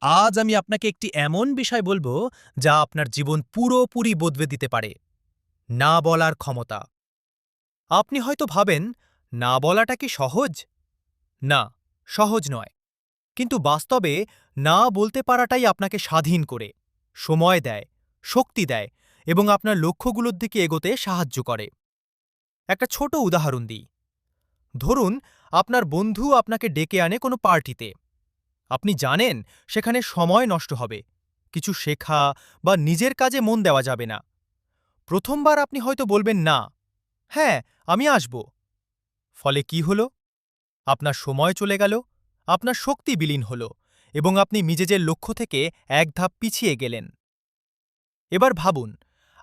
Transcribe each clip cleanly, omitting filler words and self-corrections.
আজ আমি আপনাকে একটি এমন বিষয় বলবো যা আপনার জীবন পুরোপুরি বদলে দিতে পারে। না বলার ক্ষমতা। আপনি হয়তো ভাবেন, না বলাটা কি সহজ? না, সহজ নয়। কিন্তু বাস্তবে না বলতে পারাটাই আপনাকে স্বাধীন করে, সময় দেয়, শক্তি দেয় এবং আপনার লক্ষ্যগুলোর দিকে এগোতে সাহায্য করে। একটা ছোট উদাহরণ দিই। ধরুন, আপনার বন্ধু আপনাকে ডেকে আনে কোনো পার্টিতে। আপনি জানেন সেখানে সময় নষ্ট হবে, কিছু শেখা বা নিজের কাজে মন দেওয়া যাবে না। প্রথমবার আপনি হয়তো বলবেন না, হ্যাঁ, আমি আসব। ফলে কি হলো? আপনার সময় চলে গেল, আপনার শক্তি বিলীন হল এবং আপনি নিজের লক্ষ্য থেকে এক ধাপ পিছিয়ে গেলেন। এবার ভাবুন,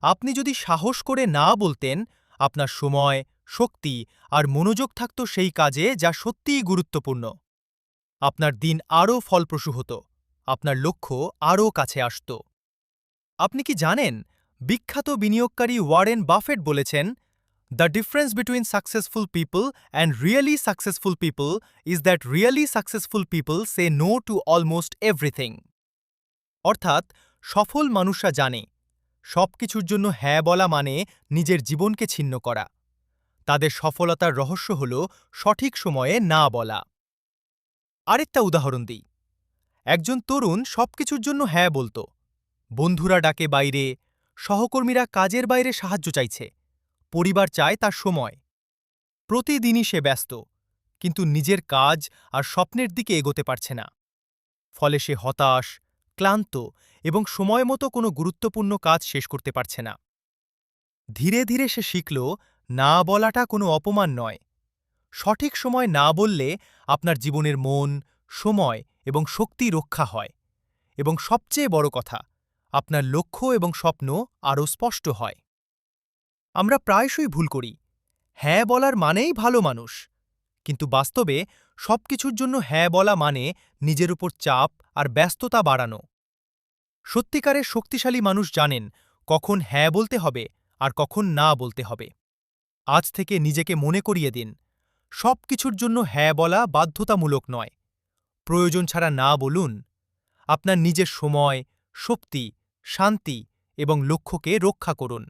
আপনি যদি সাহস করে না বলতেন, আপনার সময়, শক্তি আর মনোযোগ থাকত সেই কাজে যা সত্যিই গুরুত্বপূর্ণ। আপনার দিন আরও ফলপ্রসূ হতো, আপনার লক্ষ্য আরও কাছে আসত। আপনি কি জানেন, বিখ্যাত বিনিয়োগকারী ওয়ারেন বাফেট বলেছেন, the difference between successful people and really successful people is that really successful people say no to almost everything. অর্থাৎ, সফল মানুষরা জানে সবকিছুর জন্য হ্যাঁ বলা মানে নিজের জীবনকে ছিন্ন করা। তাদের সফলতার রহস্য হল সঠিক সময়ে না বলা। আরেকটা উদাহরণ দিই। একজন তরুণ সবকিছুর জন্য হ্যাঁ বলতো। বন্ধুরা ডাকে বাইরে, সহকর্মীরা কাজের বাইরে সাহায্য চাইছে, পরিবার চায় তার সময়। প্রতিদিনই সে ব্যস্ত, কিন্তু নিজের কাজ আর স্বপ্নের দিকে এগোতে পারছে না। ফলে সে হতাশ, ক্লান্ত এবং সময় মতো কোনো গুরুত্বপূর্ণ কাজ শেষ করতে পারছে না। ধীরে ধীরে সে শিখল, না বলাটা কোনো অপমান নয়। সঠিক সময় না বললে আপনার জীবনের মন, সময় এবং শক্তি রক্ষা হয় এবং সবচেয়ে বড় কথা, আপনার লক্ষ্য এবং স্বপ্ন আরও স্পষ্ট হয়। আমরা প্রায়শই ভুল করি, হ্যাঁ বলার মানেই ভালো মানুষ। কিন্তু বাস্তবে সবকিছুর জন্য হ্যাঁ বলা মানে নিজের উপর চাপ আর ব্যস্ততা বাড়ানো। সত্যিকারের শক্তিশালী মানুষ জানেন কখন হ্যাঁ বলতে হবে আর কখন না বলতে হবে। আজ থেকে নিজেকে মনে করিয়ে দিন, সবকিছুর জন্য হ্যাঁ বলা বাধ্যতামূলক নয়। প্রয়োজন ছাড়া না বলুন। আপনার নিজের সময়, শক্তি, শান্তি এবং লক্ষ্যকে রক্ষা করুন।